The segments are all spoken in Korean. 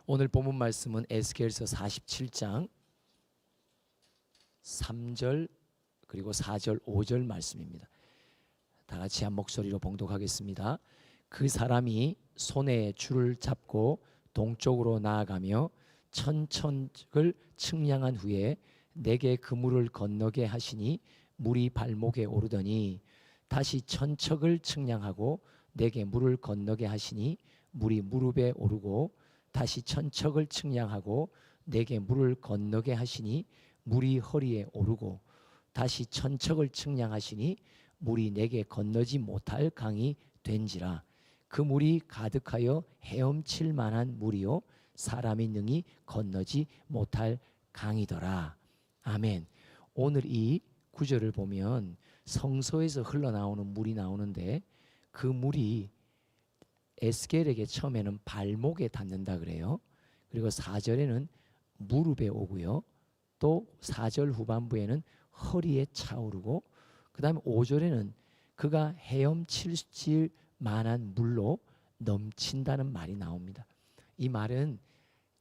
오늘 본문 말씀은 에스겔서 47장 3절 그리고 4절 5절 말씀입니다. 다 같이 한 목소리로 봉독하겠습니다. 그 사람이 손에 줄을 잡고 동쪽으로 나아가며 천천을 측량한 후에 내게 그 물을 건너게 하시니 물이 발목에 오르더니 다시 천척을 측량하고 내게 물을 건너게 하시니 물이 무릎에 오르고 다시 천척을 측량하고 내게 물을 건너게 하시니 물이 허리에 오르고 다시 천척을 측량하시니 물이 내게 건너지 못할 강이 된지라. 그 물이 가득하여 헤엄칠 만한 물이요 사람이 능히 건너지 못할 강이더라. 아멘. 오늘 이 구절을 보면 성소에서 흘러나오는 물이 나오는데 그 물이 에스겔에게 처음에는 발목에 닿는다 그래요. 그리고 4절에는 무릎에 오고요. 또 4절 후반부에는 허리에 차오르고 그 다음에 5절에는 그가 헤엄칠 만한 물로 넘친다는 말이 나옵니다. 이 말은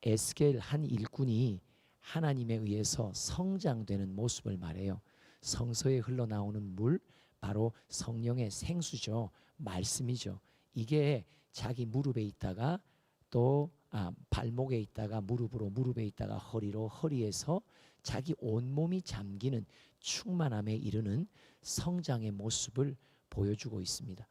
에스겔 한 일꾼이 하나님에 의해서 성장되는 모습을 말해요. 성서에 흘러나오는 물, 바로 성령의 생수죠. 말씀이죠. 이게 자기 무릎에 있다가 또 발목에 있다가 무릎으로, 무릎에 있다가 허리로, 허리에서 자기 온몸이 잠기는 충만함에 이르는 성장의 모습을 보여주고 있습니다.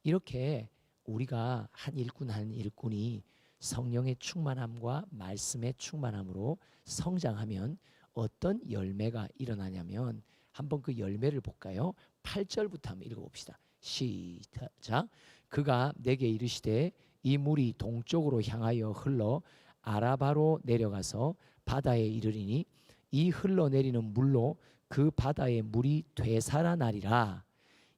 이렇게 우리가 한 일꾼 한 일꾼이 성령의 충만함과 말씀의 충만함으로 성장하면 어떤 열매가 일어나냐면 한번 그 열매를 볼까요? 8절부터 한번 읽어봅시다. 시작. 그가 내게 이르시되 이 물이 동쪽으로 향하여 흘러 아라바로 내려가서 바다에 이르리니 이 흘러내리는 물로 그 바다의 물이 되살아나리라.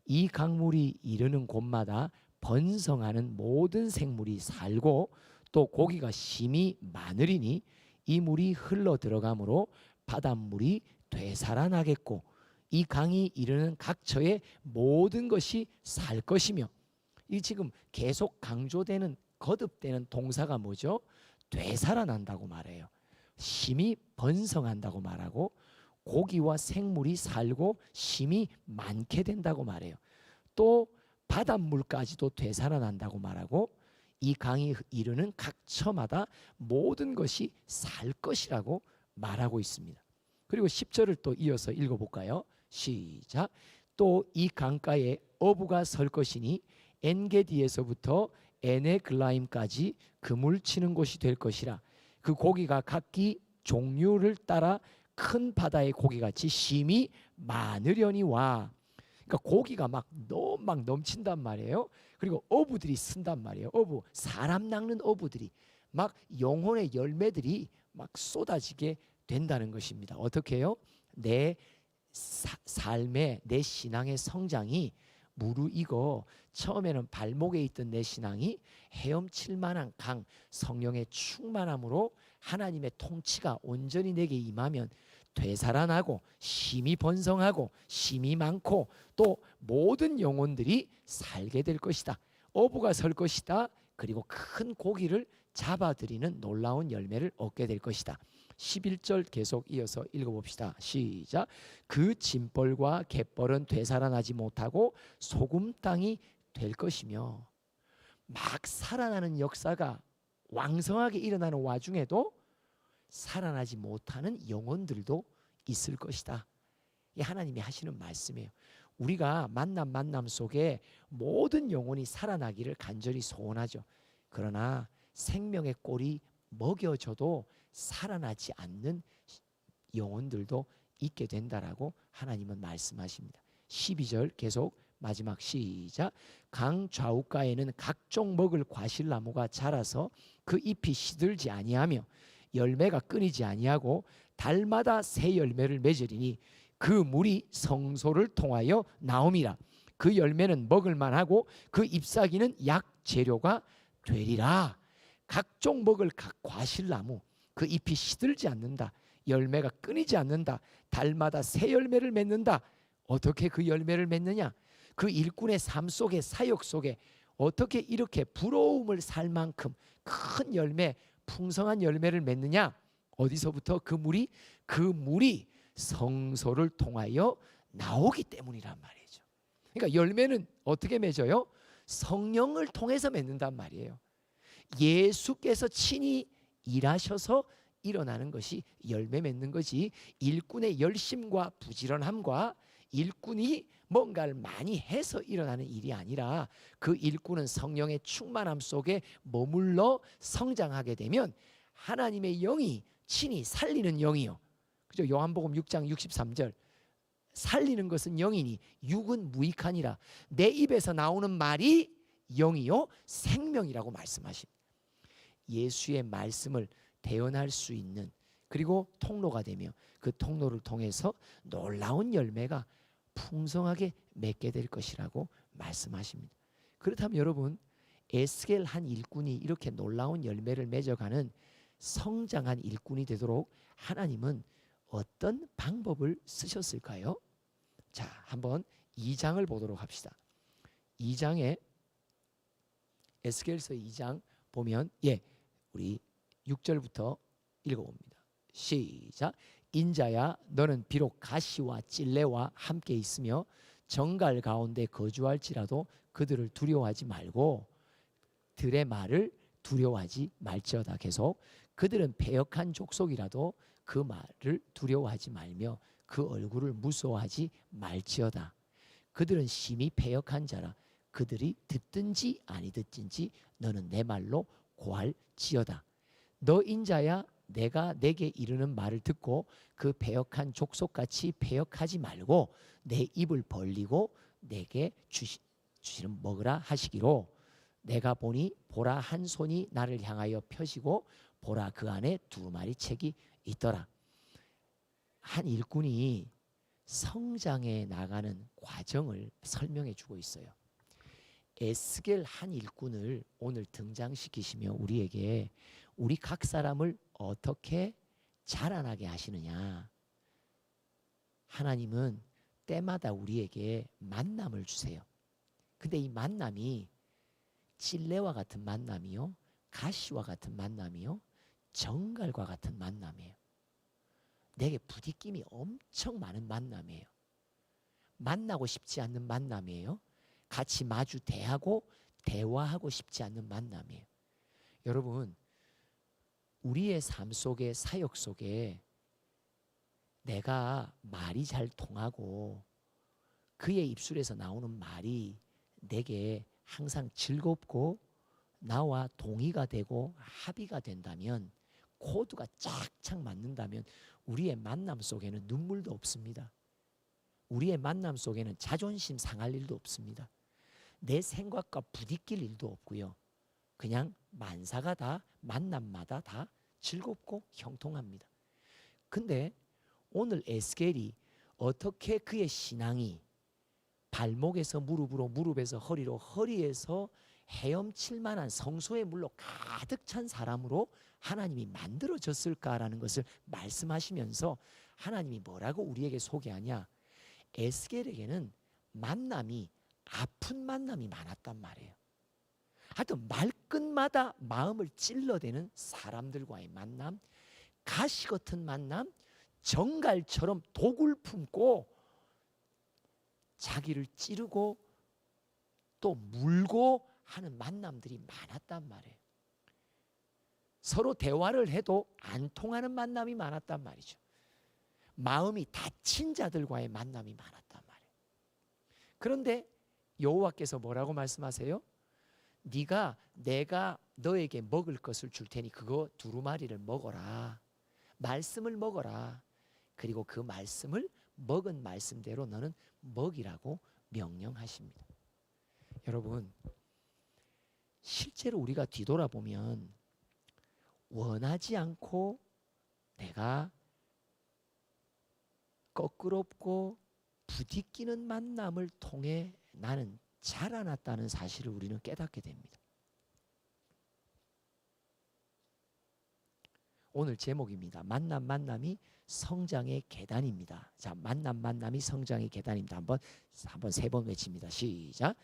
이 강물이 이르는 곳마다 번성하는 모든 생물이 살고 또 고기가 심히 많으리니 이 물이 흘러 들어가므로 바닷물이 되살아나겠고 이 강이 이르는 각처의 모든 것이 살 것이며, 이 지금 계속 강조되는 거듭되는 동사가 뭐죠? 되살아난다고 말해요. 심히 번성한다고 말하고 고기와 생물이 살고 심히 많게 된다고 말해요. 또 바닷물까지도 되살아난다고 말하고 이 강이 이르는 각처마다 모든 것이 살 것이라고 말하고 있습니다. 그리고 10절을 또 이어서 읽어볼까요? 시작. 또 이 강가에 어부가 설 것이니 엔게디에서부터 에네글라임까지 그물 치는 곳이 될 것이라. 그 고기가 각기 종류를 따라 큰 바다의 고기같이 심히 많으려니와. 그러니까 고기가 막 넘친단 말이에요. 그리고 어부들이 쓴단 말이에요. 어부, 사람 낚는 어부들이 막 영혼의 열매들이 막 쏟아지게 된다는 것입니다. 어떻게 해요? 내 삶의, 내 신앙의 성장이 무르익어 처음에는 발목에 있던 내 신앙이 헤엄칠 만한 강, 성령의 충만함으로 하나님의 통치가 온전히 내게 임하면 되살아나고 심히 번성하고 심히 많고 또 모든 영혼들이 살게 될 것이다. 어부가 설 것이다. 그리고 큰 고기를 잡아들이는 놀라운 열매를 얻게 될 것이다. 11절 계속 이어서 읽어봅시다. 시작. 그 짐벌과 갯벌은 되살아나지 못하고 소금 땅이 될 것이며. 막 살아나는 역사가 왕성하게 일어나는 와중에도 살아나지 못하는 영혼들도 있을 것이다. 이 하나님이 하시는 말씀이에요. 우리가 만남 속에 모든 영혼이 살아나기를 간절히 소원하죠. 그러나 생명의 꼴이 먹여져도 살아나지 않는 영혼들도 있게 된다라고 하나님은 말씀하십니다. 12절 계속 마지막 시작. 강 좌우가에는 각종 먹을 과실나무가 자라서 그 잎이 시들지 아니하며 열매가 끊이지 아니하고 달마다 새 열매를 맺으리니 그 물이 성소를 통하여 나옴이라. 그 열매는 먹을 만하고 그 잎사귀는 약 재료가 되리라. 각종 먹을 각 과실나무, 그 잎이 시들지 않는다. 열매가 끊이지 않는다. 달마다 새 열매를 맺는다. 어떻게 그 열매를 맺느냐? 그 일꾼의 삶 속에, 사역 속에 어떻게 이렇게 부러움을 살 만큼 큰 열매, 풍성한 열매를 맺느냐? 어디서부터? 그 물이 성소를 통하여 나오기 때문이란 말이죠. 그러니까 열매는 어떻게 맺어요? 성령을 통해서 맺는단 말이에요. 예수께서 친히 일하셔서 일어나는 것이 열매 맺는 거지, 일꾼의 열심과 부지런함과 일꾼이 뭔가를 많이 해서 일어나는 일이 아니라, 그 일꾼은 성령의 충만함 속에 머물러 성장하게 되면 하나님의 영이 친히 살리는 영이요. 그죠? 요한복음 6장 63절. 살리는 것은 영이니 육은 무익하니라. 내 입에서 나오는 말이 영이요 생명이라고 말씀하십니다. 예수의 말씀을 대언할 수 있는, 그리고 통로가 되며 그 통로를 통해서 놀라운 열매가 풍성하게 맺게 될 것이라고 말씀하십니다. 그렇다면 여러분, 에스겔 한 일꾼이 이렇게 놀라운 열매를 맺어가는 성장한 일꾼이 되도록 하나님은 어떤 방법을 쓰셨을까요? 자, 한번 2장을 보도록 합시다. 2장에 에스겔서 2장 보면, 우리 6절부터 읽어봅니다. 시작. 인자야, 너는 비록 가시와 찔레와 함께 있으며 정갈 가운데 거주할지라도 그들을 두려워하지 말고, 들의 말을 두려워하지 말지어다. 계속. 그들은 패역한 족속이라도 그 말을 두려워하지 말며 그 얼굴을 무서워하지 말지어다. 그들은 심히 패역한 자라. 그들이 듣든지 아니 듣든지 너는 내 말로 고할지어다. 너 인자야, 내가 내게 이르는 말을 듣고 그 패역한 족속같이 패역하지 말고 내 입을 벌리고 내게 주시는 먹으라 하시기로, 내가 보니 보라 한 손이 나를 향하여 펴시고 보라 그 안에 두 마리 책이 있더라. 한 일꾼이 성장해 나가는 과정을 설명해 주고 있어요. 에스겔 한 일꾼을 오늘 등장시키시며 우리에게, 우리 각 사람을 어떻게 자라나게 하시느냐. 하나님은 때마다 우리에게 만남을 주세요. 근데 이 만남이 찔레와 같은 만남이요, 가시와 같은 만남이요, 정갈과 같은 만남이에요. 내게 부딪힘이 엄청 많은 만남이에요. 만나고 싶지 않는 만남이에요. 같이 마주 대하고 대화하고 싶지 않는 만남이에요. 여러분, 우리의 삶 속에, 사역 속에 내가 말이 잘 통하고 그의 입술에서 나오는 말이 내게 항상 즐겁고 나와 동의가 되고 합의가 된다면, 코드가 쫙쫙 맞는다면 우리의 만남 속에는 눈물도 없습니다. 우리의 만남 속에는 자존심 상할 일도 없습니다. 내 생각과 부딪힐 일도 없고요. 그냥 만사가 다 만남마다 다 즐겁고 형통합니다. 근데 오늘 에스겔이 어떻게 그의 신앙이 발목에서 무릎으로, 무릎에서 허리로, 허리에서 헤엄칠 만한 성소의 물로 가득 찬 사람으로 하나님이 만들어졌을까라는 것을 말씀하시면서 하나님이 뭐라고 우리에게 소개하냐. 에스겔에게는 만남이, 아픈 만남이 많았단 말이에요. 하여튼 말끝마다 마음을 찔러대는 사람들과의 만남, 가시 같은 만남, 정갈처럼 독을 품고 자기를 찌르고 또 물고 하는 만남들이 많았단 말이에요. 서로 대화를 해도 안 통하는 만남이 많았단 말이죠. 마음이 다친 자들과의 만남이 많았단 말이에요. 그런데 여호와께서 뭐라고 말씀하세요? 내가 너에게 먹을 것을 줄 테니 그거 두루마리를 먹어라. 말씀을 먹어라. 그리고 그 말씀을 먹은 말씀대로 너는 먹이라고 명령하십니다. 여러분, 실제로 우리가 뒤돌아보면 원하지 않고 내가 거끄럽고 부딪히는 만남을 통해 나는 자라났다는 사실을 우리는 깨닫게 됩니다. 오늘 제목입니다. 만남이 성장의 계단입니다. 자, 만남이 성장의 계단입니다. 한번 3번 외칩니다. 시작.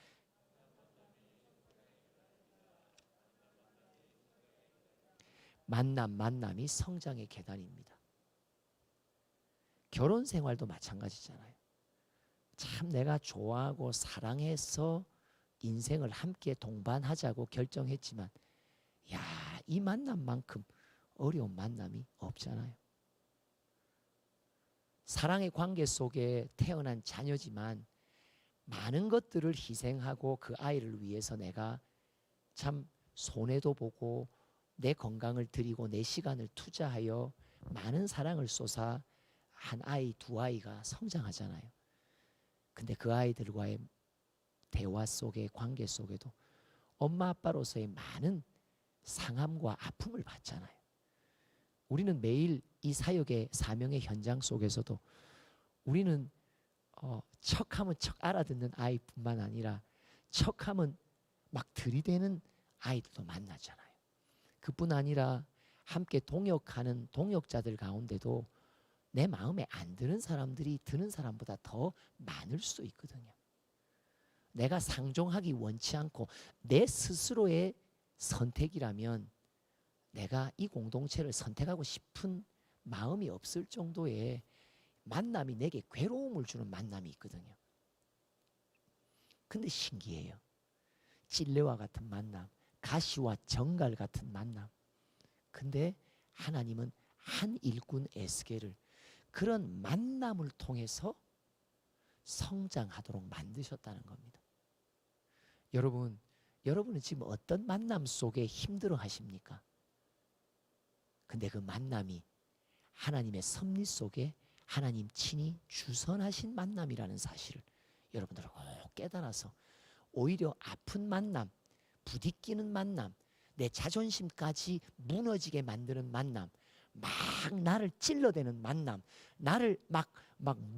만남이 성장의 계단입니다. 결혼 생활도 마찬가지잖아요. 참 내가 좋아하고 사랑해서 인생을 함께 동반하자고 결정했지만 야, 이 만남만큼 어려운 만남이 없잖아요. 사랑의 관계 속에 태어난 자녀지만 많은 것들을 희생하고 그 아이를 위해서 내가 참 손해도 보고 내 건강을 드리고 내 시간을 투자하여 많은 사랑을 쏟아 한 아이, 두 아이가 성장하잖아요. 근데 그 아이들과의 대화 속에 관계 속에도 엄마 아빠로서의 많은 상함과 아픔을 받잖아요. 우리는 매일 이 사역의 사명의 현장 속에서도 우리는 척하면 척 알아듣는 아이뿐만 아니라 척하면 막 들이대는 아이들도 만나잖아요. 그뿐 아니라 함께 동역하는 동역자들 가운데도 내 마음에 안 드는 사람들이 드는 사람보다 더 많을 수 있거든요. 내가 상종하기 원치 않고 내 스스로의 선택이라면 내가 이 공동체를 선택하고 싶은 마음이 없을 정도의 만남이 내게 괴로움을 주는 만남이 있거든요. 근데 신기해요. 찔레와 같은 만남, 가시와 정갈 같은 만남. 근데 하나님은 한 일꾼 에스겔을 그런 만남을 통해서 성장하도록 만드셨다는 겁니다. 여러분은 지금 어떤 만남 속에 힘들어 하십니까? 근데 그 만남이 하나님의 섭리 속에 하나님 친히 주선하신 만남이라는 사실을 여러분들은 꼭 깨달아서 오히려 아픈 만남, 부딪히는 만남, 내 자존심까지 무너지게 만드는 만남, 막 나를 찔러대는 만남, 나를 막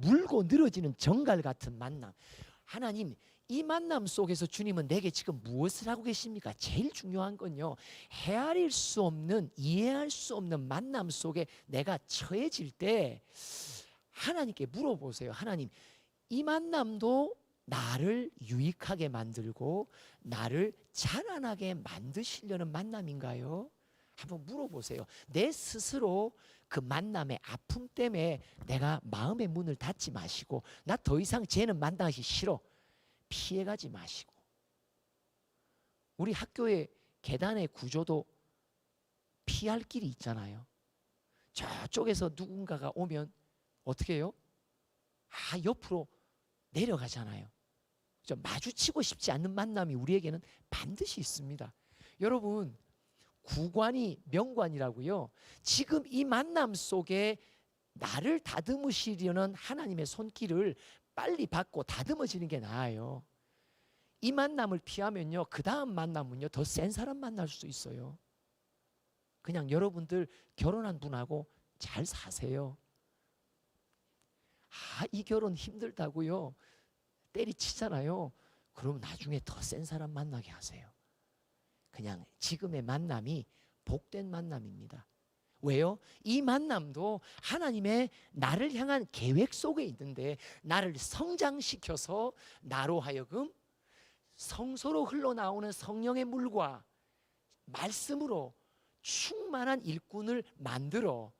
물고 늘어지는 정갈 같은 만남. 하나님, 이 만남 속에서 주님은 내게 지금 무엇을 하고 계십니까? 제일 중요한 건요, 헤아릴 수 없는, 이해할 수 없는 만남 속에 내가 처해질 때 하나님께 물어보세요. 하나님, 이 만남도 나를 유익하게 만들고 나를 자라나게 만드시려는 만남인가요? 한번 물어보세요. 내 스스로 그 만남의 아픔 때문에 내가 마음의 문을 닫지 마시고 나 더 이상 쟤는 만나기 싫어, 피해가지 마시고. 우리 학교의 계단의 구조도 피할 길이 있잖아요. 저쪽에서 누군가가 오면 어떻게 해요? 옆으로 내려가잖아요. 마주치고 싶지 않는 만남이 우리에게는 반드시 있습니다. 여러분, 구관이 명관이라고요. 지금 이 만남 속에 나를 다듬으시려는 하나님의 손길을 빨리 받고 다듬어지는 게 나아요. 이 만남을 피하면요, 그 다음 만남은요, 더 센 사람 만날 수 있어요. 그냥 여러분들 결혼한 분하고 잘 사세요. 이 결혼 힘들다고요, 때리치잖아요. 그럼 나중에 더 센 사람 만나게 하세요. 그냥 지금의 만남이 복된 만남입니다. 왜요? 이 만남도 하나님의 나를 향한 계획 속에 있는데 나를 성장시켜서 나로 하여금 성소로 흘러나오는 성령의 물과 말씀으로 충만한 일꾼을 만들어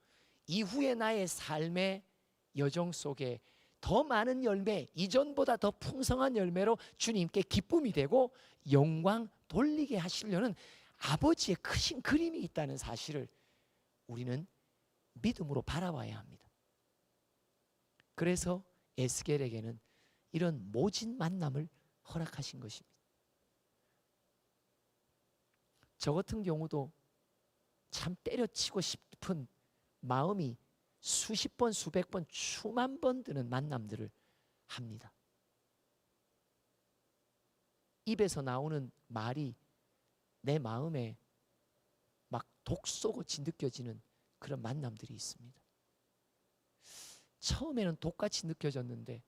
이후에 나의 삶의 여정 속에 더 많은 열매, 이전보다 더 풍성한 열매로 주님께 기쁨이 되고 영광 돌리게 하시려는 아버지의 크신 그림이 있다는 사실을 우리는 믿음으로 바라봐야 합니다. 그래서 에스겔에게는 이런 모진 만남을 허락하신 것입니다. 저 같은 경우도 참 때려치고 싶은 마음이 수십 번, 수백 번, 수만 번 드는 만남들을 합니다. 입에서 나오는 말이 내 마음에 막 독소같이 느껴지는 그런 만남들이 있습니다. 처음에는 독같이 느껴졌는데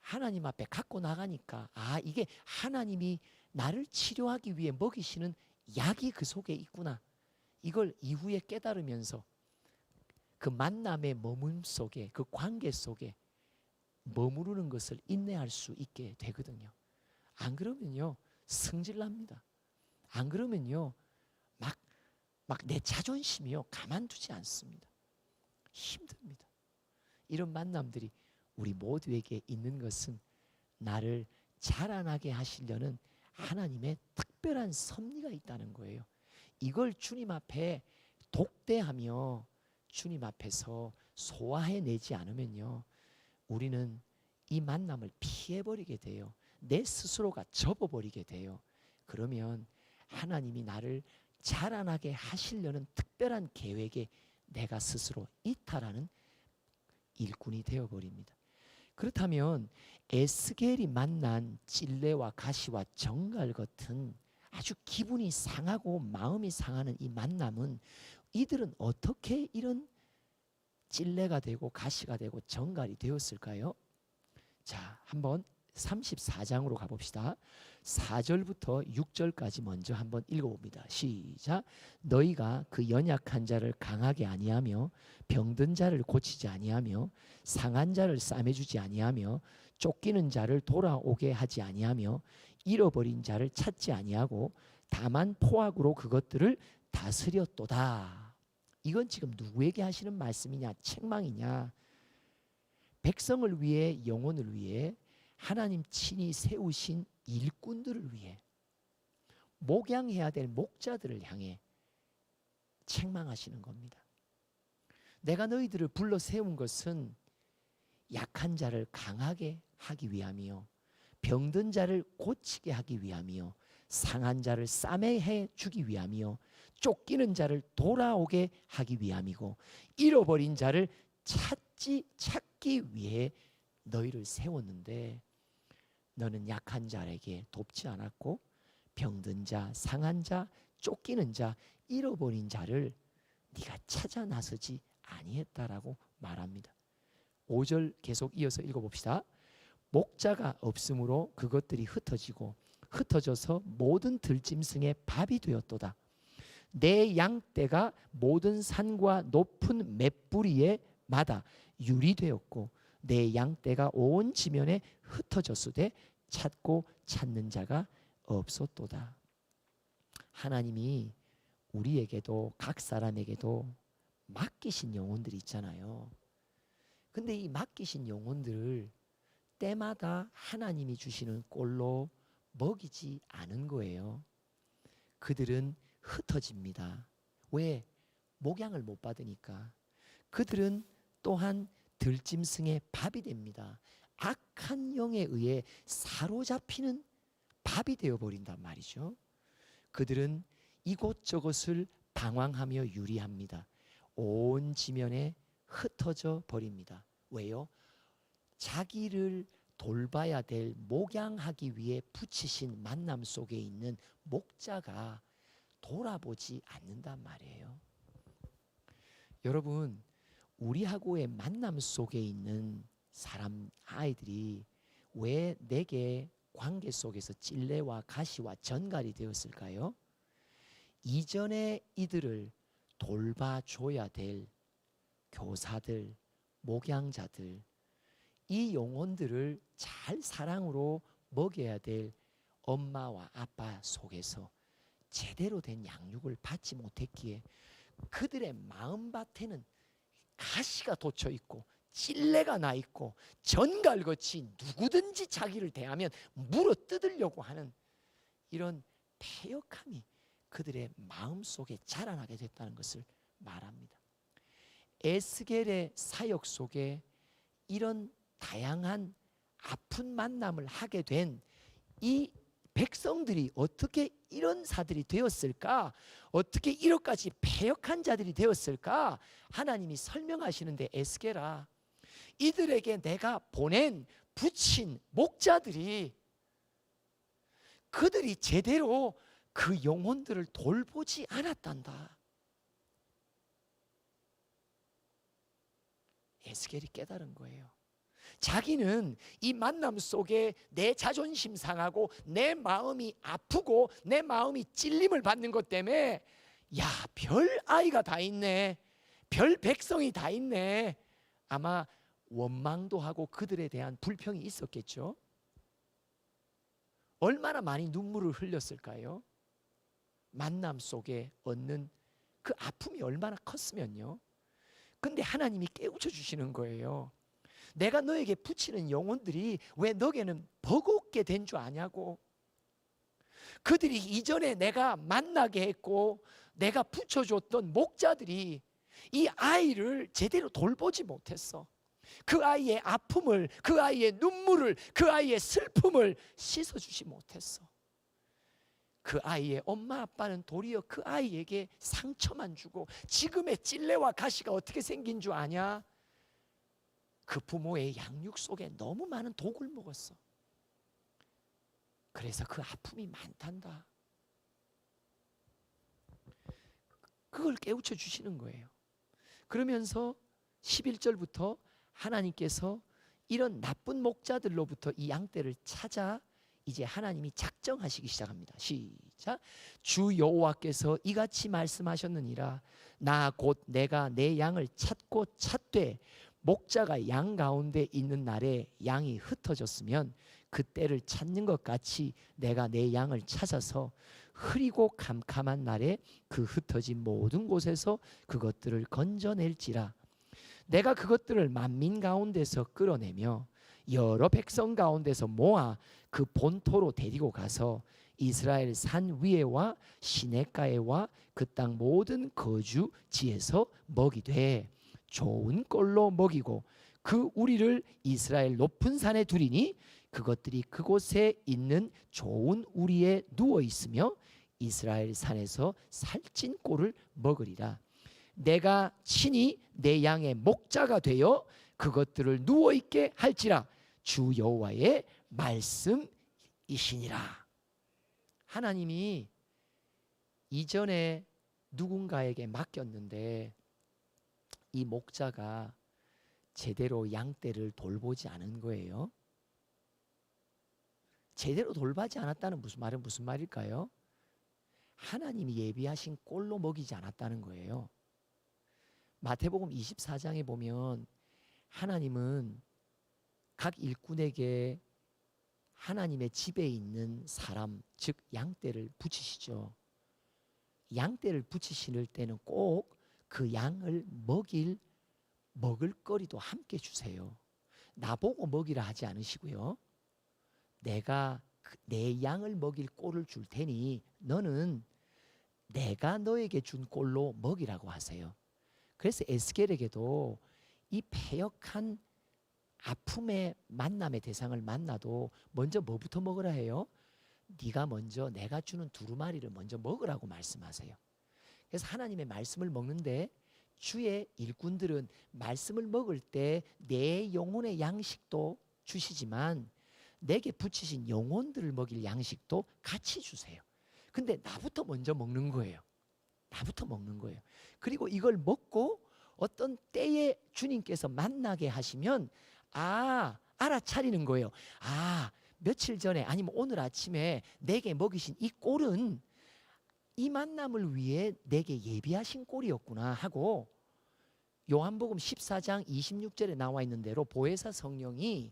하나님 앞에 갖고 나가니까 이게 하나님이 나를 치료하기 위해 먹이시는 약이 그 속에 있구나, 이걸 이후에 깨달으면서 그 만남의 머문 속에, 그 관계 속에 머무르는 것을 인내할 수 있게 되거든요. 안 그러면요, 승질납니다. 안 그러면요, 막 막 내 자존심이요 가만두지 않습니다. 힘듭니다. 이런 만남들이 우리 모두에게 있는 것은 나를 자라나게 하시려는 하나님의 특별한 섭리가 있다는 거예요. 이걸 주님 앞에 독대하며 주님 앞에서 소화해내지 않으면요, 우리는 이 만남을 피해버리게 돼요. 내 스스로가 접어버리게 돼요. 그러면 하나님이 나를 자라나게 하시려는 특별한 계획에 내가 스스로 이탈하는 일꾼이 되어버립니다. 그렇다면 에스겔이 만난 찔레와 가시와 정갈 같은 아주 기분이 상하고 마음이 상하는 이 만남은, 이들은 어떻게 이런 찔레가 되고 가시가 되고 정갈이 되었을까요? 자, 한번 34장으로 가봅시다. 4절부터 6절까지 먼저 한번 읽어봅니다. 시작. 너희가 그 연약한 자를 강하게 아니하며 병든 자를 고치지 아니하며 상한 자를 싸매주지 아니하며 쫓기는 자를 돌아오게 하지 아니하며 잃어버린 자를 찾지 아니하고 다만 포악으로 그것들을 다스렸도다. 이건 지금 누구에게 하시는 말씀이냐, 책망이냐? 백성을 위해, 영혼을 위해 하나님 친히 세우신 일꾼들을 위해, 목양해야 될 목자들을 향해 책망하시는 겁니다. 내가 너희들을 불러 세운 것은 약한 자를 강하게 하기 위함이요, 병든 자를 고치게 하기 위함이요, 상한 자를 싸매해 주기 위함이요, 쫓기는 자를 돌아오게 하기 위함이고, 잃어버린 자를 찾기 위해 너희를 세웠는데, 너는 약한 자에게 돕지 않았고 병든 자, 상한 자, 쫓기는 자, 잃어버린 자를 네가 찾아 나서지 아니했다라고 말합니다. 5절 계속 이어서 읽어봅시다. 목자가 없으므로 그것들이 흩어져서 모든 들짐승의 밥이 되었도다. 내 양떼가 모든 산과 높은 맷뿌리에 마다 유리되었고 내 양떼가 온 지면에 흩어졌으되 찾고 찾는 자가 없었도다. 하나님이 우리에게도 각 사람에게도 맡기신 영혼들이 있잖아요. 근데 이 맡기신 영혼들을 때마다 하나님이 주시는 꼴로 먹이지 않은 거예요. 그들은 흩어집니다. 왜? 목양을 못 받으니까. 그들은 또한 들짐승의 밥이 됩니다. 악한 영에 의해 사로잡히는 밥이 되어버린단 말이죠. 그들은 이곳저곳을 방황하며 유리합니다. 온 지면에 흩어져 버립니다. 왜요? 자기를 돌봐야 될, 목양하기 위해 붙이신 만남 속에 있는 목자가 돌아보지 않는단 말이에요. 여러분, 우리하고의 만남 속에 있는 사람, 아이들이 왜 내게 관계 속에서 찔레와 가시와 전갈이 되었을까요? 이전에 이들을 돌봐줘야 될 교사들, 목양자들, 이 영혼들을 잘 사랑으로 먹여야 될 엄마와 아빠 속에서 제대로 된 양육을 받지 못했기에 그들의 마음밭에는 가시가 돋쳐 있고 찔레가 나 있고 전갈같이 누구든지 자기를 대하면 물어 뜯으려고 하는 이런 패역함이 그들의 마음속에 자라나게 됐다는 것을 말합니다. 에스겔의 사역 속에 이런 다양한 아픈 만남을 하게 된 이 백성들이 어떻게 이런 사들이 되었을까? 어떻게 이렇게까지 패역한 자들이 되었을까? 하나님이 설명하시는데, 에스겔아, 이들에게 내가 보낸 붙인 목자들이 그들이 제대로 그 영혼들을 돌보지 않았단다. 에스겔이 깨달은 거예요. 자기는 이 만남 속에 내 자존심 상하고 내 마음이 아프고 내 마음이 찔림을 받는 것 때문에, 야, 별 아이가 다 있네, 별 백성이 다 있네, 아마 원망도 하고 그들에 대한 불평이 있었겠죠. 얼마나 많이 눈물을 흘렸을까요? 만남 속에 얻는 그 아픔이 얼마나 컸으면요. 근데 하나님이 깨우쳐 주시는 거예요. 내가 너에게 붙이는 영혼들이 왜 너에게는 버겁게 된 줄 아냐고. 그들이 이전에 내가 만나게 했고 내가 붙여줬던 목자들이 이 아이를 제대로 돌보지 못했어. 그 아이의 아픔을, 그 아이의 눈물을, 그 아이의 슬픔을 씻어주지 못했어. 그 아이의 엄마 아빠는 도리어 그 아이에게 상처만 주고, 지금의 찔레와 가시가 어떻게 생긴 줄 아냐? 그 부모의 양육 속에 너무 많은 독을 먹었어. 그래서 그 아픔이 많단다. 그걸 깨우쳐 주시는 거예요. 그러면서 11절부터 하나님께서 이런 나쁜 목자들로부터 이 양떼를 찾아 이제 하나님이 작정하시기 시작합니다. 시작. 주 여호와께서 이같이 말씀하셨느니라. 나 곧 내가 내 양을 찾고 찾되 목자가 양 가운데 있는 날에 양이 흩어졌으면 그 때를 찾는 것 같이 내가 내 양을 찾아서 흐리고 캄캄한 날에 그 흩어진 모든 곳에서 그것들을 건져낼지라. 내가 그것들을 만민 가운데서 끌어내며 여러 백성 가운데서 모아 그 본토로 데리고 가서 이스라엘 산 위에와 시냇가에와 그 땅 모든 거주지에서 먹이되 좋은 꼴로 먹이고 그 우리를 이스라엘 높은 산에 두리니 그것들이 그곳에 있는 좋은 우리에 누워 있으며 이스라엘 산에서 살찐 꼴을 먹으리라. 내가 친히 내 양의 목자가 되어 그것들을 누워 있게 할지라. 주 여호와의 말씀이시니라. 하나님이 이전에 누군가에게 맡겼는데 이 목자가 제대로 양떼를 돌보지 않은 거예요. 제대로 돌보지 않았다는 무슨 말일까요? 하나님이 예비하신 꼴로 먹이지 않았다는 거예요. 마태복음 24장에 보면 하나님은 각 일꾼에게 하나님의 집에 있는 사람, 즉 양떼를 붙이시죠. 양떼를 붙이실 때는 꼭 그 양을 먹을 거리도 함께 주세요. 나보고 먹이라 하지 않으시고요. 내가 내 양을 먹일 꼴을 줄 테니 너는 내가 너에게 준 꼴로 먹이라고 하세요. 그래서 에스겔에게도 이 패역한 아픔의 만남의 대상을 만나도 먼저 뭐부터 먹으라 해요? 네가 먼저 내가 주는 두루마리를 먼저 먹으라고 말씀하세요. 그래서 하나님의 말씀을 먹는데 주의 일꾼들은 말씀을 먹을 때 내 영혼의 양식도 주시지만 내게 붙이신 영혼들을 먹일 양식도 같이 주세요. 근데 나부터 먼저 먹는 거예요. 나부터 먹는 거예요. 그리고 이걸 먹고 어떤 때에 주님께서 만나게 하시면 알아차리는 거예요. 며칠 전에 아니면 오늘 아침에 내게 먹이신 이 꼴은 이 만남을 위해 내게 예비하신 꼴이었구나 하고, 요한복음 14장 26절에 나와 있는 대로 보혜사 성령이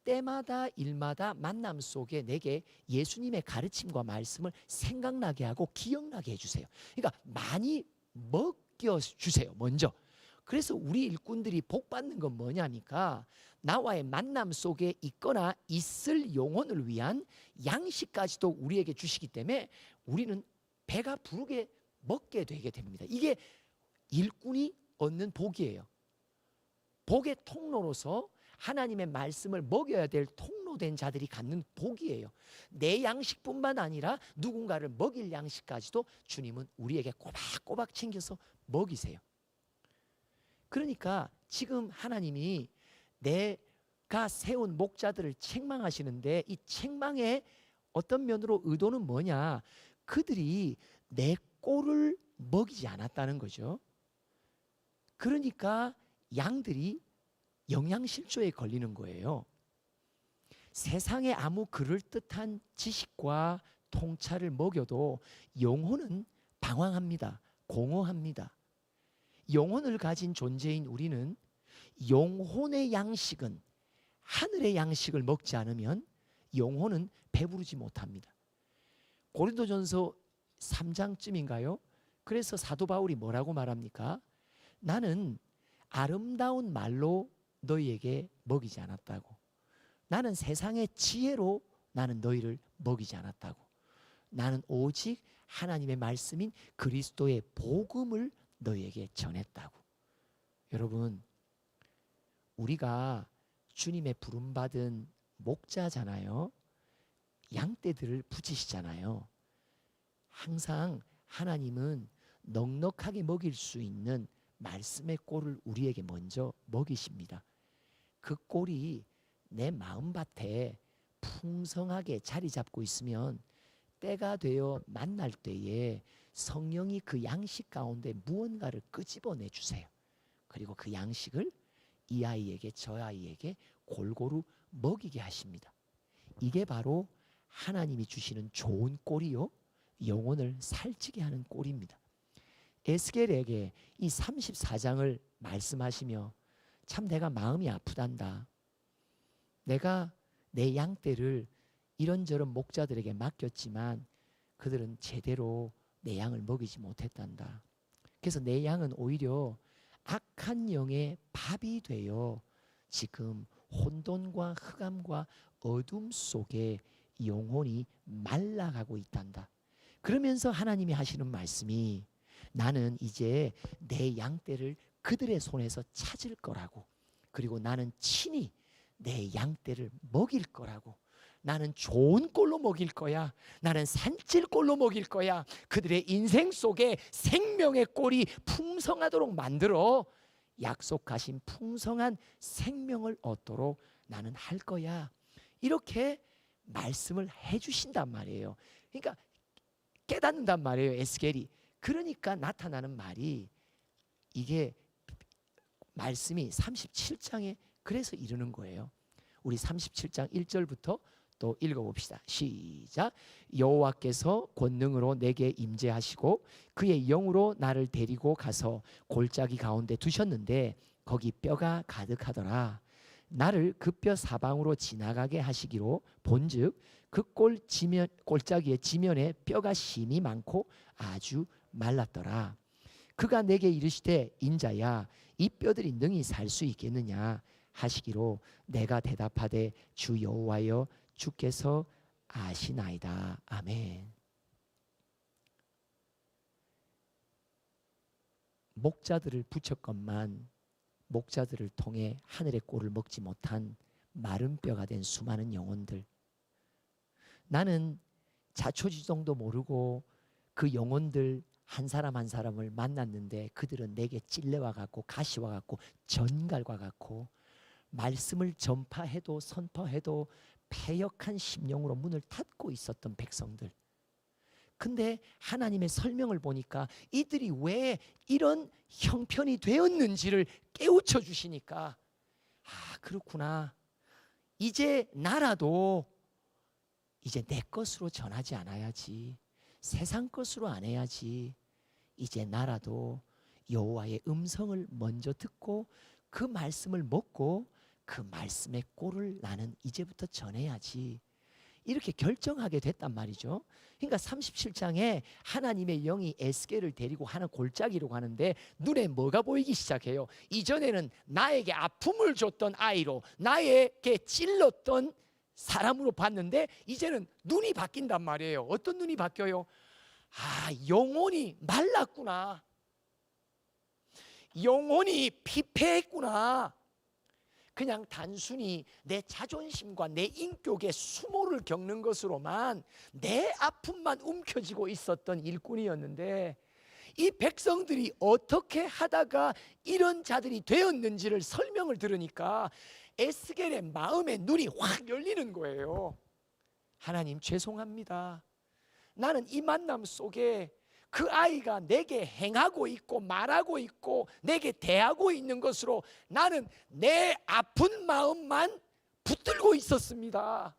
때마다 일마다 만남 속에 내게 예수님의 가르침과 말씀을 생각나게 하고 기억나게 해주세요. 그러니까 많이 먹여주세요 먼저. 그래서 우리 일꾼들이 복 받는 건 뭐냐니까 나와의 만남 속에 있거나 있을 영혼을 위한 양식까지도 우리에게 주시기 때문에 우리는 배가 부르게 먹게 되게 됩니다. 이게 일꾼이 얻는 복이에요. 복의 통로로서 하나님의 말씀을 먹여야 될 통로된 자들이 갖는 복이에요. 내 양식뿐만 아니라 누군가를 먹일 양식까지도 주님은 우리에게 꼬박꼬박 챙겨서 먹이세요. 그러니까 지금 하나님이 내가 세운 목자들을 책망하시는데 이 책망의 어떤 면으로 의도는 뭐냐? 그들이 내 꼴을 먹이지 않았다는 거죠. 그러니까 양들이 영양실조에 걸리는 거예요. 세상에 아무 그럴듯한 지식과 통찰을 먹여도 영혼은 방황합니다. 공허합니다. 영혼을 가진 존재인 우리는 영혼의 양식은, 하늘의 양식을 먹지 않으면 영혼은 배부르지 못합니다. 고린도전서 3장쯤인가요? 그래서 사도 바울이 뭐라고 말합니까? 나는 아름다운 말로 너희에게 먹이지 않았다고. 나는 세상의 지혜로 나는 너희를 먹이지 않았다고. 나는 오직 하나님의 말씀인 그리스도의 복음을 너희에게 전했다고. 여러분, 우리가 주님의 부름받은 목자잖아요. 양떼들을 붙이시잖아요. 항상 하나님은 넉넉하게 먹일 수 있는 말씀의 꼴을 우리에게 먼저 먹이십니다. 그 꼴이 내 마음밭에 풍성하게 자리 잡고 있으면 때가 되어 만날 때에 성령이 그 양식 가운데 무언가를 끄집어내 주세요. 그리고 그 양식을 이 아이에게 저 아이에게 골고루 먹이게 하십니다. 이게 바로 하나님이 주시는 좋은 꼴이요, 영혼을 살찌게 하는 꼴입니다. 에스겔에게 이 34장을 말씀하시며 참 내가 마음이 아프단다. 내가 내 양떼를 이런저런 목자들에게 맡겼지만 그들은 제대로 내 양을 먹이지 못했단다. 그래서 내 양은 오히려 악한 영의 밥이 되어 지금 혼돈과 흑암과 어둠 속에 영혼이 말라가고 있단다. 그러면서 하나님이 하시는 말씀이 나는 이제 내 양떼를 그들의 손에서 찾을 거라고, 그리고 나는 친히 내 양떼를 먹일 거라고, 나는 좋은 꼴로 먹일 거야, 나는 산질 꼴로 먹일 거야, 그들의 인생 속에 생명의 꼴이 풍성하도록 만들어 약속하신 풍성한 생명을 얻도록 나는 할 거야. 이렇게 말씀을 해주신단 말이에요. 그러니까 깨닫는단 말이에요, 에스겔이. 그러니까 나타나는 말이 이게 말씀이 37장에 그래서 이르는 거예요. 우리 37장 1절부터 또 읽어봅시다. 시작. 여호와께서 권능으로 내게 임재하시고 그의 영으로 나를 데리고 가서 골짜기 가운데 두셨는데 거기 뼈가 가득하더라. 나를 그 뼈 사방으로 지나가게 하시기로 본즉 그 골짜기의 지면에 뼈가 심이 많고 아주 말랐더라. 그가 내게 이르시되 인자야 이 뼈들이 능히 살 수 있겠느냐 하시기로 내가 대답하되 주 여호와여 주께서 아시나이다. 아멘. 목자들을 붙였건만 목자들을 통해 하늘의 꼴을 먹지 못한 마른 뼈가 된 수많은 영혼들. 나는 자초지종도 모르고 그 영혼들 한 사람 한 사람을 만났는데 그들은 내게 찔레와 같고 가시와 같고 전갈과 같고 말씀을 전파해도 선포해도 패역한 심령으로 문을 닫고 있었던 백성들. 근데 하나님의 설명을 보니까 이들이 왜 이런 형편이 되었는지를 깨우쳐 주시니까 아, 그렇구나. 이제 나라도 이제 내 것으로 전하지 않아야지, 세상 것으로 안 해야지. 이제 나라도 여호와의 음성을 먼저 듣고 그 말씀을 먹고 그 말씀의 꼴을 나는 이제부터 전해야지, 이렇게 결정하게 됐단 말이죠. 그러니까 37장에 하나님의 영이 에스겔을 데리고 하는 골짜기로 가는데 눈에 뭐가 보이기 시작해요? 이전에는 나에게 아픔을 줬던 아이로, 나에게 찔렀던 사람으로 봤는데 이제는 눈이 바뀐단 말이에요. 어떤 눈이 바뀌어요? 아, 영혼이 말랐구나. 영혼이 피폐했구나. 그냥 단순히 내 자존심과 내 인격의 수모를 겪는 것으로만 내 아픔만 움켜쥐고 있었던 일꾼이었는데 이 백성들이 어떻게 하다가 이런 자들이 되었는지를 설명을 들으니까 에스겔의 마음의 눈이 확 열리는 거예요. 하나님 죄송합니다. 나는 이 만남 속에 그 아이가 내게 행하고 있고 말하고 있고 내게 대하고 있는 것으로 나는 내 아픈 마음만 붙들고 있었습니다.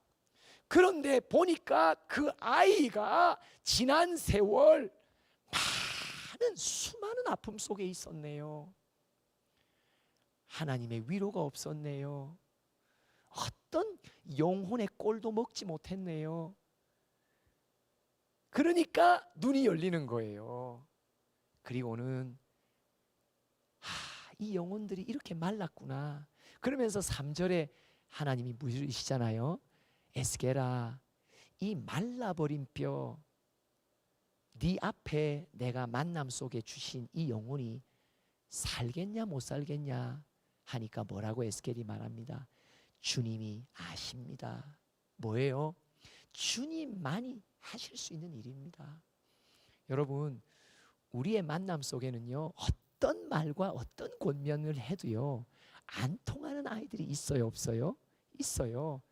그런데 보니까 그 아이가 지난 세월 수많은 아픔 속에 있었네요. 하나님의 위로가 없었네요. 어떤 영혼의 꼴도 먹지 못했네요. 그러니까 눈이 열리는 거예요. 그리고는 이 영혼들이 이렇게 말랐구나. 그러면서 3절에 하나님이 물으시잖아요. 에스겔아, 이 말라버린 뼈, 네 앞에 내가 만남 속에 주신 이 영혼이 살겠냐 못 살겠냐 하니까 뭐라고 에스겔이 말합니다. 주님이 아십니다. 뭐예요? 주님만이 하실 수 있는 일입니다. 여러분, 우리의 만남 속에는요, 어떤 말과 어떤 권면을 해도요 안 통하는 아이들이 있어요, 없어요? 있어요.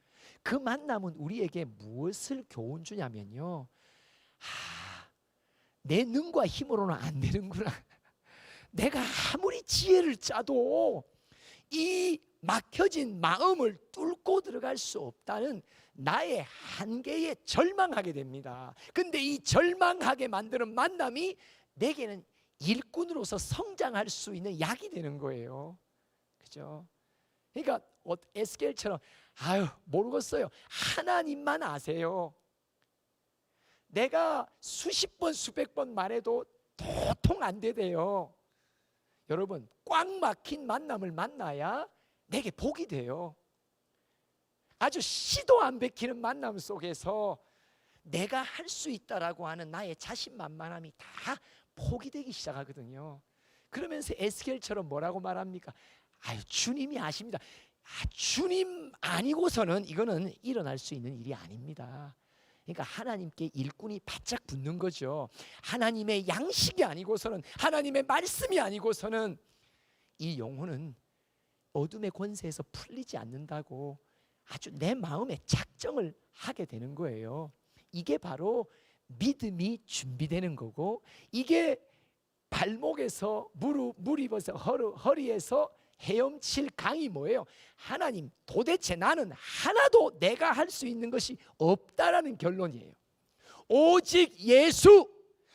그 만남은 우리에게 무엇을 교훈 주냐면요, 내 능과 힘으로는 안 되는구나. 내가 아무리 지혜를 짜도 이 막혀진 마음을 뚫고 들어갈 수 없다는 나의 한계에 절망하게 됩니다. 근데 이 절망하게 만드는 만남이 내게는 일꾼으로서 성장할 수 있는 약이 되는 거예요. 그죠? 그러니까 에스겔처럼 모르겠어요. 하나님만 아세요. 내가 수십 번 수백 번 말해도 도통 안 되대요. 여러분, 꽉 막힌 만남을 만나야 내게 복이 돼요. 아주 시도 안 베끼는 만남 속에서 내가 할 수 있다라고 하는 나의 자신만만함이 다 포기 되기 시작하거든요. 그러면서 에스겔처럼 뭐라고 말합니까? 주님이 아십니다. 주님 아니고서는 이거는 일어날 수 있는 일이 아닙니다. 그러니까 하나님께 일꾼이 바짝 붙는 거죠. 하나님의 양식이 아니고서는, 하나님의 말씀이 아니고서는 이 영혼은 어둠의 권세에서 풀리지 않는다고 아주 내 마음에 작정을 하게 되는 거예요. 이게 바로 믿음이 준비되는 거고, 이게 발목에서 무릎에서 허리에서 헤엄칠 강이 뭐예요? 하나님, 도대체 나는 하나도 내가 할 수 있는 것이 없다라는 결론이에요. 오직 예수,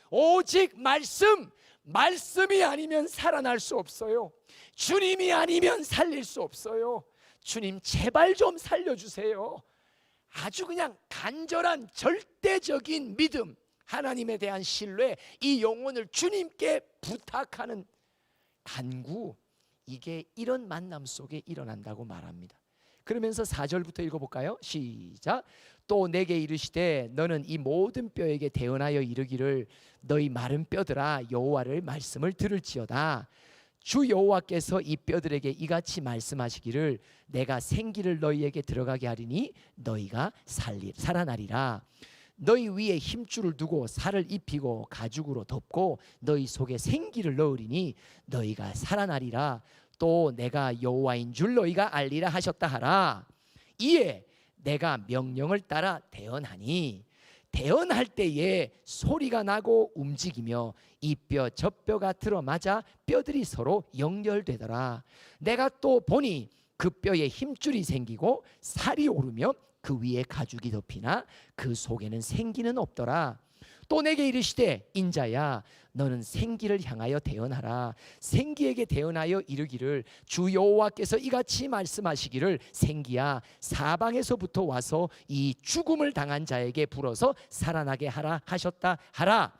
오직 말씀이 아니면 살아날 수 없어요. 주님이 아니면 살릴 수 없어요. 주님, 제발 좀 살려주세요. 아주 그냥 간절한 절대적인 믿음, 하나님에 대한 신뢰, 이 영혼을 주님께 부탁하는 간구, 이게 이런 만남 속에 일어난다고 말합니다. 그러면서 4절부터 읽어볼까요? 시작. 또 내게 이르시되 너는 이 모든 뼈에게 대언하여 이르기를 너희 마른 뼈들아 여호와를 말씀을 들을지어다. 주 여호와께서 이 뼈들에게 이같이 말씀하시기를 내가 생기를 너희에게 들어가게 하리니 너희가 살아나리라. 너희 위에 힘줄을 두고 살을 입히고 가죽으로 덮고 너희 속에 생기를 넣으리니 너희가 살아나리라. 또 내가 여호와인 줄 너희가 알리라 하셨다 하라. 이에 내가 명령을 따라 대언하니 대언할 때에 소리가 나고 움직이며 이 뼈 저 뼈가 들어맞아 뼈들이 서로 연결되더라. 내가 또 보니 그 뼈에 힘줄이 생기고 살이 오르며 그 위에 가죽이 덮이나 그 속에는 생기는 없더라. 또 내게 이르시되 인자야 너는 생기를 향하여 대언하라. 생기에게 대언하여 이르기를 주 여호와께서 이같이 말씀하시기를 생기야 사방에서부터 와서 이 죽음을 당한 자에게 불어서 살아나게 하라 하셨다 하라.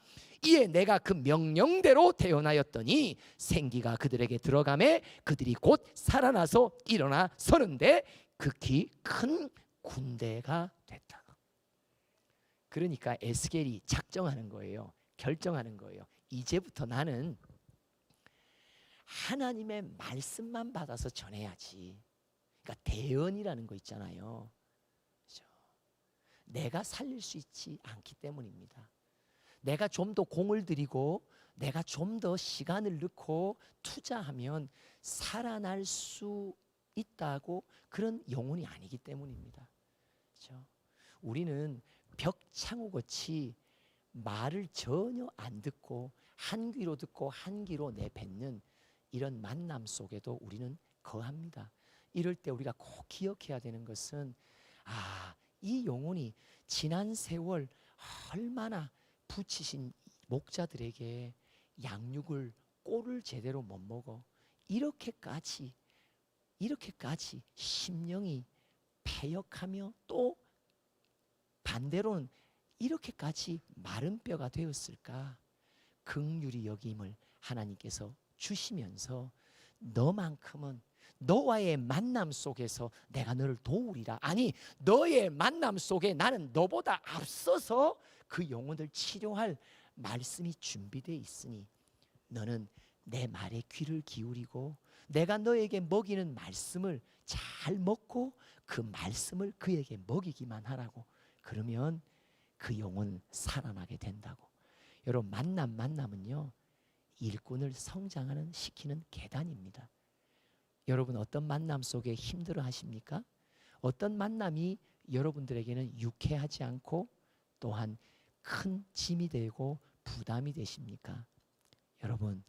이에 내가 그 명령대로 대언하였더니 생기가 그들에게 들어가매 그들이 곧 살아나서 일어나 서는데 극히 큰 군대가 됐다. 그러니까 에스겔이 작정하는 거예요. 결정하는 거예요. 이제부터 나는 하나님의 말씀만 받아서 전해야지. 그러니까 대언이라는 거 있잖아요. 그렇죠? 내가 살릴 수 있지 않기 때문입니다. 내가 좀 더 공을 들이고 내가 좀 더 시간을 넣고 투자하면 살아날 수 있다고 그런 영혼이 아니기 때문입니다. 그렇죠? 우리는 벽창호같이 말을 전혀 안 듣고 한 귀로 듣고 한 귀로 내뱉는 이런 만남 속에도 우리는 거합니다. 이럴 때 우리가 꼭 기억해야 되는 것은 이 영혼이 지난 세월 얼마나 부치신 목자들에게 양육을 꼴을 제대로 못 먹어 이렇게까지 심령이 패역하며 또 반대로는 이렇게까지 마른 뼈가 되었을까? 긍휼히 여김을 하나님께서 주시면서 너만큼은 너와의 만남 속에서 내가 너를 도우리라. 아니, 너의 만남 속에 나는 너보다 앞서서 그 영혼을 치료할 말씀이 준비되어 있으니 너는 내 말에 귀를 기울이고 내가 너에게 먹이는 말씀을 잘 먹고 그 말씀을 그에게 먹이기만 하라고. 그러면 그 영혼은 살아나게 된다고. 여러분, 만남은요, 일꾼을 성장하는 시키는 계단입니다. 여러분, 어떤 만남 속에 힘들어 하십니까? 어떤 만남이 여러분들에게는 유쾌하지 않고 또한 큰 짐이 되고 부담이 되십니까? 여러분,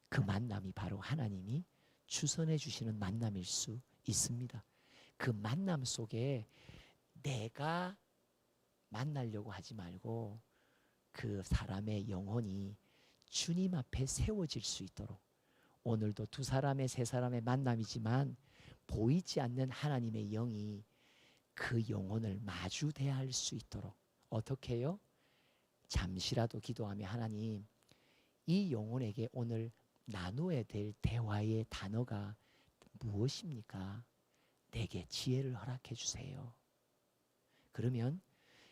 그 만남이 바로 하나님이 주선해 주시는 만남일 수 있습니다. 그 만남 속에 내가 만나려고 하지 말고 그 사람의 영혼이 주님 앞에 세워질 수 있도록, 오늘도 두 사람의 세 사람의 만남이지만 보이지 않는 하나님의 영이 그 영혼을 마주 대할 수 있도록 어떻게 해요? 잠시라도 기도하며 하나님, 이 영혼에게 오늘 나누어야 될 대화의 단어가 무엇입니까? 내게 지혜를 허락해 주세요. 그러면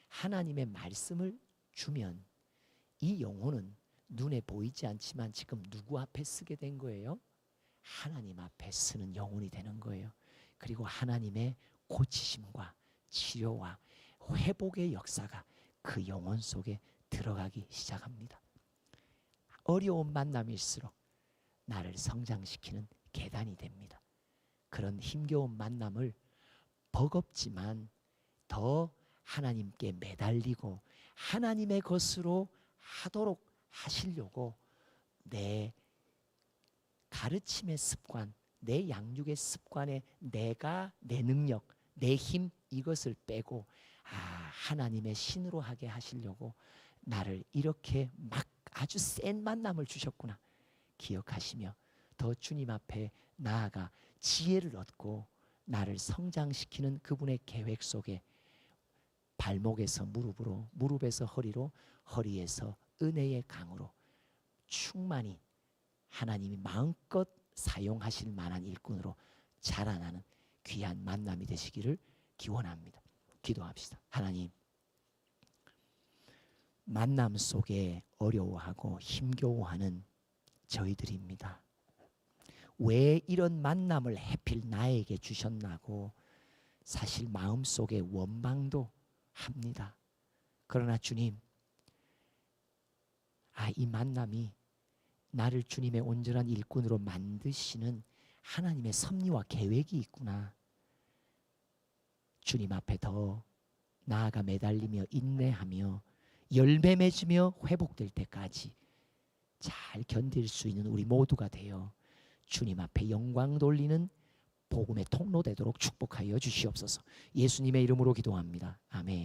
하나님의 말씀을 주면 이 영혼은 눈에 보이지 않지만 지금 누구 앞에 쓰게 된 거예요? 하나님 앞에 쓰는 영혼이 되는 거예요. 그리고 하나님의 고치심과 치료와 회복의 역사가 그 영혼 속에 들어가기 시작합니다. 어려운 만남일수록 나를 성장시키는 계단이 됩니다. 그런 힘겨운 만남을 버겁지만 더 하나님께 매달리고 하나님의 것으로 하도록 하시려고 내 가르침의 습관, 내 양육의 습관에 내가 내 능력, 내 힘 이것을 빼고 하나님의 신으로 하게 하시려고 나를 이렇게 막 아주 센 만남을 주셨구나 기억하시며 더 주님 앞에 나아가 지혜를 얻고 나를 성장시키는 그분의 계획 속에 발목에서 무릎으로, 무릎에서 허리로, 허리에서 은혜의 강으로 충만히 하나님이 마음껏 사용하실 만한 일꾼으로 자라나는 귀한 만남이 되시기를 기원합니다. 기도합시다. 하나님, 만남 속에 어려워하고 힘겨워하는 저희들입니다. 왜 이런 만남을 하필 나에게 주셨나고 사실 마음속에 원망도 합니다. 그러나 주님, 이 만남이 나를 주님의 온전한 일꾼으로 만드시는 하나님의 섭리와 계획이 있구나. 주님 앞에 더 나아가 매달리며 인내하며 열매 맺으며 회복될 때까지 잘 견딜 수 있는 우리 모두가 되어 주님 앞에 영광 돌리는 복음의 통로 되도록 축복하여 주시옵소서. 예수님의 이름으로 기도합니다. 아멘.